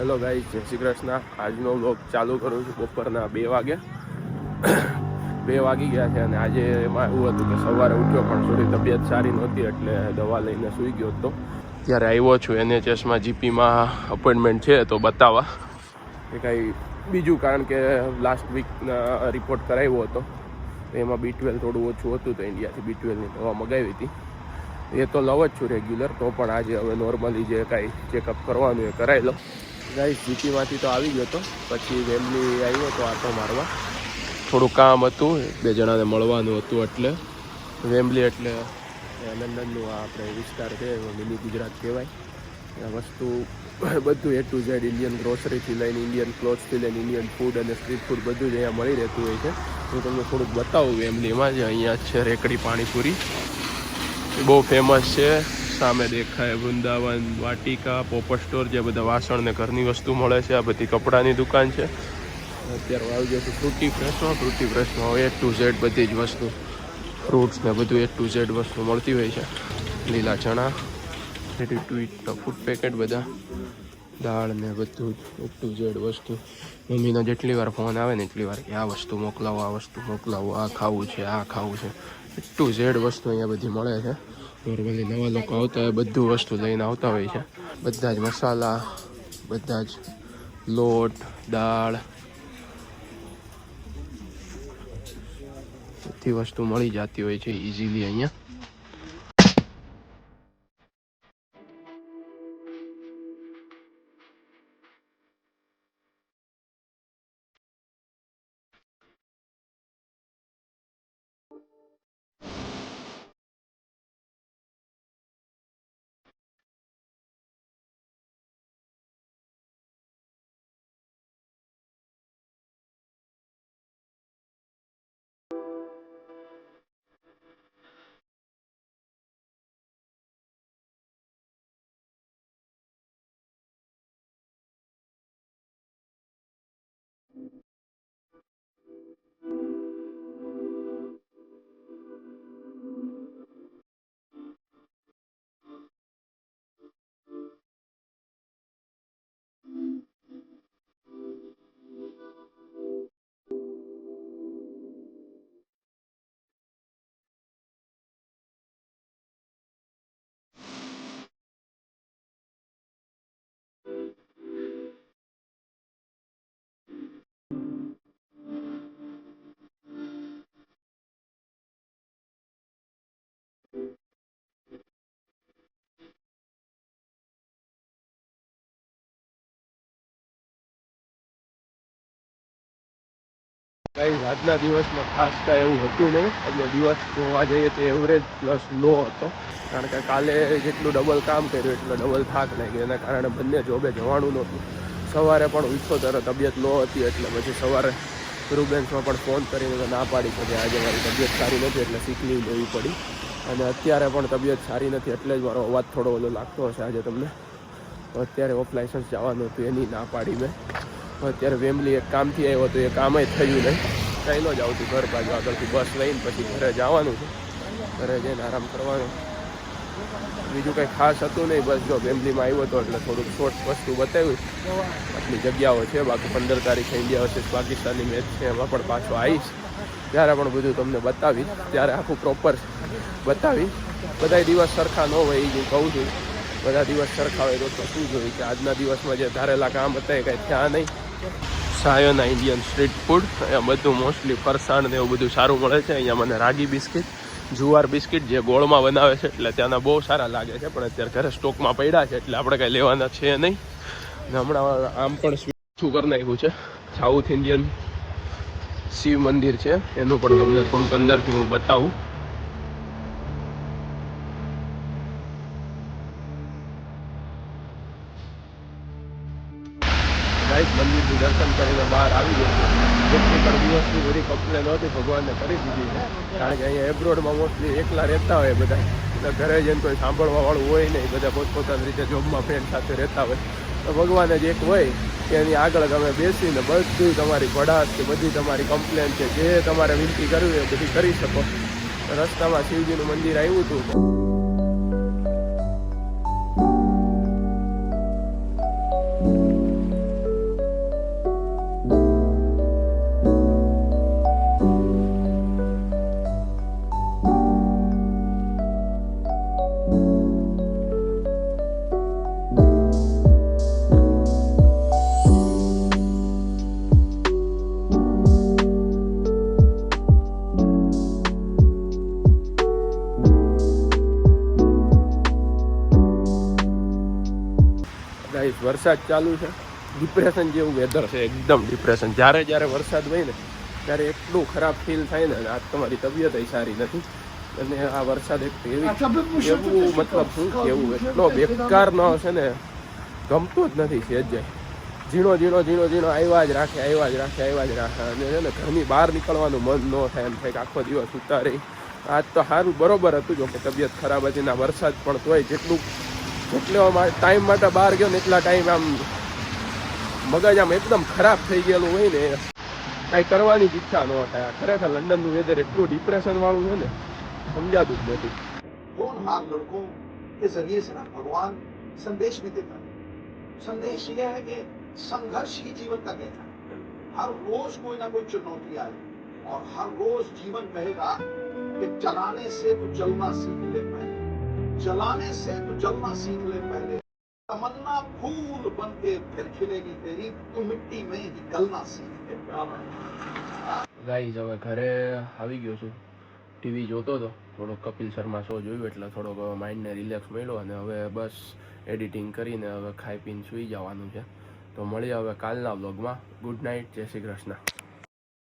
Hello guys, જય શ્રી કૃષ્ણ. આજનો vlog ચાલુ કરું છું બપોરના 2 વાગે. 2 વાગી ગયા છે અને આજે એમાં એવું હતું કે સવારે ઉઠ્યો પણ થોડી તબિયત સારી નહોતી એટલે દવા લઈને સૂઈ ગયો હતો. ત્યારે આવ્યો છું NHSમાં જીપીમાં અપોઇન્ટમેન્ટ છે તો બતાવવા એ કાંઈ બીજું, કારણ કે લાસ્ટ વીકના રિપોર્ટ કરાવ્યો હતો એમાં B12 થોડું ઓછું હતું તો ઇન્ડિયાથી B12ની દવા મગાવી હતી. એ તો લવ જ છું રેગ્યુલર, તો પણ આજે હવે નોર્મલી જે કાંઈ ચેકઅપ કરવાનું એ કરાવી લો. ગાઈસ જીપીમાંથી તો આવી ગયો હતો, પછી વેમલી આવ્યો તો આટો મારવા, થોડું કામ હતું, 2 જણાને મળવાનું હતું. એટલે વેમલી એટલે લંડનનું આપણે વિસ્તાર છે, મિની ગુજરાત કહેવાય. આ વસ્તુ બધું A to Z, ઇન્ડિયન ગ્રોસરીથી લઈને ઇન્ડિયન ક્લોથ્સથી લઈને ઇન્ડિયન ફૂડ અને સ્ટ્રીટ ફૂડ બધું જ અહીંયા મળી રહેતું હોય છે. હું તમને થોડુંક બતાવું વેમલીમાં. જે અહીંયા છે રેકડી પાણીપુરી, એ બહુ ફેમસ છે. સામે દેખાય વૃંદાવન, વાટિકા, પોપર સ્ટોર, જે બધા વાસણ ને ઘરની વસ્તુ મળે છે. આ બધી કપડાની દુકાન છે. અત્યારે આવી ગયો છું ફ્રૂટી ફ્રેશમાં A to Z બધી જ વસ્તુ, ફ્રૂટ્સ ને બધું A to Z વસ્તુ મળતી હોય છે. લીલા ચણા, ready to eat food packet, બધા દાળ ને બધું A to Z વસ્તુ. મમ્મીનો જેટલી વાર ફોન આવે ને એટલી વાર કે આ વસ્તુ મોકલાવો, આ વસ્તુ મોકલાવો, આ ખાવું છે, આ ખાવું છે. A to Z વસ્તુ અહીંયા બધી મળે છે. નોર્મલી નવા લોકો આવતા હોય બધું વસ્તુ લઈને આવતા હોય છે. બધા જ મસાલા, બધા જ લોટ, દાળ, બધી વસ્તુ મળી જતી હોય છે ઇઝીલી અહીંયા. ગાઈસ આજના દિવસમાં ખાસ કાંઈ એવું હતું નહીં. એટલે દિવસ જોવા જઈએ તો એવરેજ પ્લસ લો હતો, કારણ કે કાલે જેટલું ડબલ કામ કર્યું એટલો ડબલ થાક લાગ્યો. એના કારણે બંને જોબે જવાનું નહોતું. સવારે પણ ઉઠ્યો ત્યારે તબિયત લો હતી, એટલે પછી સવારે રૂબેન્સમાં પણ ફોન કરીને ના પાડી કે આજે મારી તબિયત સારી નથી એટલે સિક લીવ લેવી પડી. અને અત્યારે પણ તબિયત સારી નથી એટલે જ મારો અવાજ થોડો ઓલો લાગતો હશે આજે તમને. અત્યારે ઓફ લાઇસન્સ જવાનું હતું એની ના પાડી મેં. અત્યારે વેમલી એક કામથી આવ્યો તો એ કામ જ થયું નહીં. ચાલ્યો જ આવતું ઘર બાજુ, આગળથી બસ લઈને પછી ઘરે જવાનું છે. ઘરે જઈને આરામ કરવાનો, બીજું કંઈ ખાસ હતું નહીં. બસ જો વેમલીમાં આવ્યો હતો એટલે થોડુંક શોર્ટ વસ્તુ બતાવ્યું. આટલી જગ્યાઓ છે. બાકી 15 તારીખે ઇન્ડિયા વર્સેસ પાકિસ્તાનની મેચ છે, એમાં પણ પાછો આવીશ ત્યારે પણ બધું તમને બતાવીશ. ત્યારે આખું પ્રોપર બતાવીશ. બધા દિવસ સરખા ન હોય એ જે કહું છું. બધા દિવસ સરખા હોય તો શું જોયું કે આજના દિવસમાં જે ધારેલા કામ હતા એ કાંઈ થયા નહીં. સાયોના ઇન્ડિયન સ્ટ્રીટ ફૂડ, અહીંયા બધું મોસ્ટલી ફરસાણ ને એવું બધું સારું મળે છે. અહીંયા મને રાગી બિસ્કિટ, જુવાર બિસ્કિટ જે ગોળમાં બનાવે છે એટલે ત્યાંના બહુ સારા લાગે છે, પણ અત્યારે ઘરે સ્ટોકમાં પડ્યા છે એટલે આપણે કાંઈ લેવાના છે નહીં. અને હમણાં આમ પણ શું કરી નાખ્યું છે, સાઉથ ઇન્ડિયન શિવ મંદિર છે, એનું પણ તમને થોડુંક અંદરથી હું બતાવું. ગાઈસ મંદિરનું દર્શન કરીને બહાર આવી ગયો. જેટલી પણ દિવસની બધી કમ્પ્લેન હતી ભગવાનને કરી દીધી છે, કારણ કે અહીંયા એબ્રોડમાં મોસ્ટલી એકલા રહેતા હોય બધા, એટલે ઘરે જઈને કોઈ સાંભળવાવાળું હોય નહીં. બધા પોતપોતાની રીતે જોબમાં ફ્રેન્ડ સાથે રહેતા હોય તો ભગવાન જ એક હોય કે એની આગળ તમે બેસીને બધું તમારી ભડાશ કે બધી તમારી કમ્પ્લેન છે, જે તમારે વિનંતી કરવી હોય બધી કરી શકો. રસ્તામાં શિવજીનું મંદિર આવ્યું હતું. વરસાદ ચાલુ છે, ડિપ્રેશન જેવું વેધર છે, એકદમ ડિપ્રેશન. જ્યારે જ્યારે વરસાદ હોય ને ત્યારે એટલું ખરાબ ફીલ થાય ને, આજ તમારી તબિયત સારી નથી અને આ વરસાદ એક એવું મતલબ શું કેવું એટલો બેકારનો છે ને, ગમતો જ નથી સહેજે. ઝીણો આવ્યા જ રાખે અને એને ઘરની બહાર નીકળવાનું મન ન થાય, એમ થાય કે આખો દિવસ ઉતા રહી. આજ તો સારું બરોબર હતું, જો કે તબિયત ખરાબ હતી ને વરસાદ પણ તોય જેટલો ટાઈમ માટે બહાર ગયો ને એટલા ટાઈમ આમ મગજ આમ એકદમ ખરાબ થઈ ગયેલું હોય ને, કાંઈ કરવાની જ ઈચ્છા ન થાય. ખરેખર લંડનનું વેધર એટલું ડિપ્રેશન વાળું છે ને, સમજાતું જ નથી. होनहार लड़कों के जरिए से ना भगवान संदेश भी देता है। संदेश ये है कि संघर्ष ही जीवन का कहना है। हर रोज कोई ना कोई चुनौती आए और हर रोज जीवन कहेगा कि जलाने से तो जलना सीख ले पहले, जलाने से तो जलना सीख ले पहले, तमन्ना फूल बन के फिर खिलेगी तेरी, तू मिट्टी में ही गलना सीख ले पहले. ગાઈઝ હવે ઘરે આવી ગયો છું, ટીવી જોતો હતો, થોડો કપિલ શર્મા શો જોયું એટલે થોડોક માઇન્ડને રિલેક્સ મળ્યો અને હવે બસ એડિટિંગ કરીને હવે ખાઈ પીને સૂઈ જવાનું છે. તો મળીએ હવે કાલના વ્લોગમાં. ગુડ નાઇટ, જય શ્રી કૃષ્ણ.